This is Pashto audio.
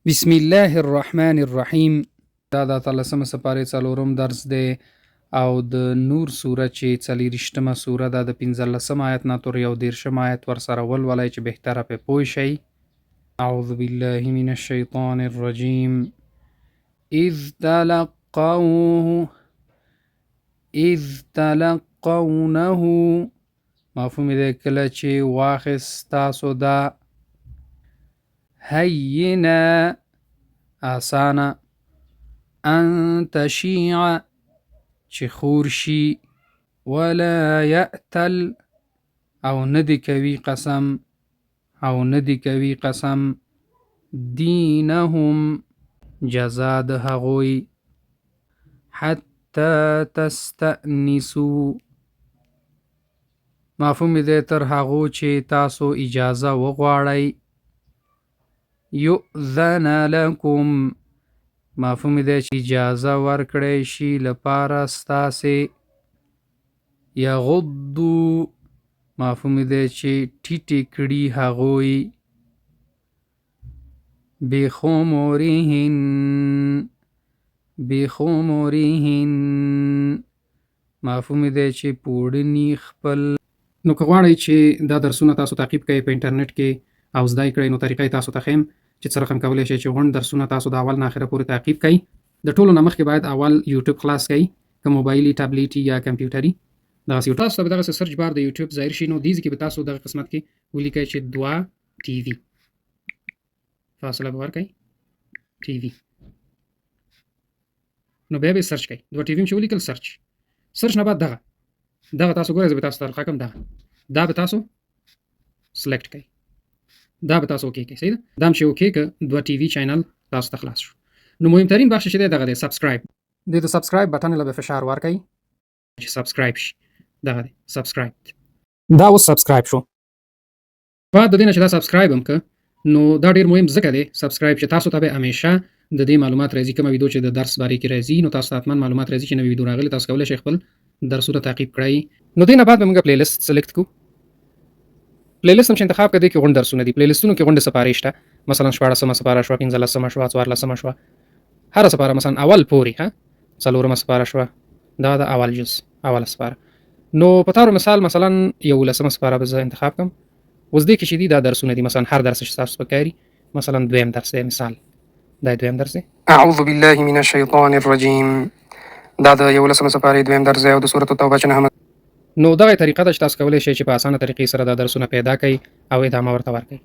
بسم الله الرحمن الرحیم. دا د 13 سپارې څلورم درس دی او د نور سوره چې 40مه سوره ده د 15 آیت نه تر 11 آیت ورسره ولولئ چې بهتره پې پوه شئ. اعوذ بالله من الشیطان الرجیم. اذ تلقونه مفهوم دی کله چې واخیست تاسو دا هینا آسانه ان تشیع چې خور شي ولا یأتل او ندی کوي قسم دینهم جزا د هغوی حتی تستأنسو مفهوم دی تر هغو چې تاسو اجازه وغواړئ. یؤذن لکم مفهوم دی چې اجازه ورکړی شي لپاره ستاسې. یغضو مفهوم دی چې ټیټې کړي هغوی. بخمورهن مفهوم دی چې پوړني خپل. نو که غواړئ چې دا درسونه تاسو تعقیب کړئ په انټرنیټ کې او زده یې کړئ نو طریقه یې تاسو ته ښیم چې څه رقم کولی شئ چې غونډ درسونه تاسو د اول نه اخره پورې تعقیب کړئ. د ټولو نه مخکې باید اول یوټیوب خلاص کړئ، که موبایلي ټابلیټي یا کمپیوټري. دغسې تاسو ته به دغسې سرچ بار د یوټیوب ظاهر شي. نو دې ځای کې به تاسو دغه قسمت کې ولیکئ چې 2 ټي وي، فاصله به ورکئ ټي وي. نو بیا به سرچ کړئ 2 ټي وي چې ولیکل سرچ نه بعد دغه تاسو ګورئ. زه به تاسو ته القا کوم دا به تاسو سلیکټ کړئ، دا به تاسو اوکې کړئ. صحیح ده. دا هم چې اوکې که 2 ټي وي چینل تاسو ته خلاص شو. نو مهمترین بخش چې دی دغه دی سبسکرایب. د سبسکرایب بټن له به فشار ورکئ چې سبسکرایب شي. دغه دی سبسکرایب. دا اوس سبسکرایب شو. بعد د دې نه چې دا سبسکرایب هم که نو دا ډېر مهم ځکه دی سبسکرایب چې تاسو ته به همیشه د دې معلومات راځي. کومه ویډیو چې د درس باره کې راځي نو تاسو ته حتما معلومات راځي چې نوې ویډیو راغلې. تاسو کولی شئ خپل درسونه تعقیب کړئ. نو دې نه بعد به موږ پلی لیست سلیکټ کړو. پلی لیست هم چې انتخاب کړئ کې غونډ درسونه دي. پلی لیستونو کې غونډې سپارې شته، مثلا 14مه سپاره شوه، 15مه شوه، 14مه شوه، هره سپاره مثلا اول پورې 4مه سپاره شوه، دا د اول جز اوله سپاره. نو په طور مثال مثلا 11مه سپاره به زه انتخاب کړم. اوس دې کې چې دي دا درسونه دي، مثلا هر درس چې تاسو په کاري مثلا دویم درس دی، مثال دا دویم درس دی. اعوذ بالله من الشیطان الرجیم. دا د 11مه سپارې دویم درس دی او د سورة التوبه چې 9مه. نو دغه طریقه ده چې تاسو کولی شئ چې په اسانه طریقې سره دا درسونه پیدا کړئ او ادامه ورته ورکړئ.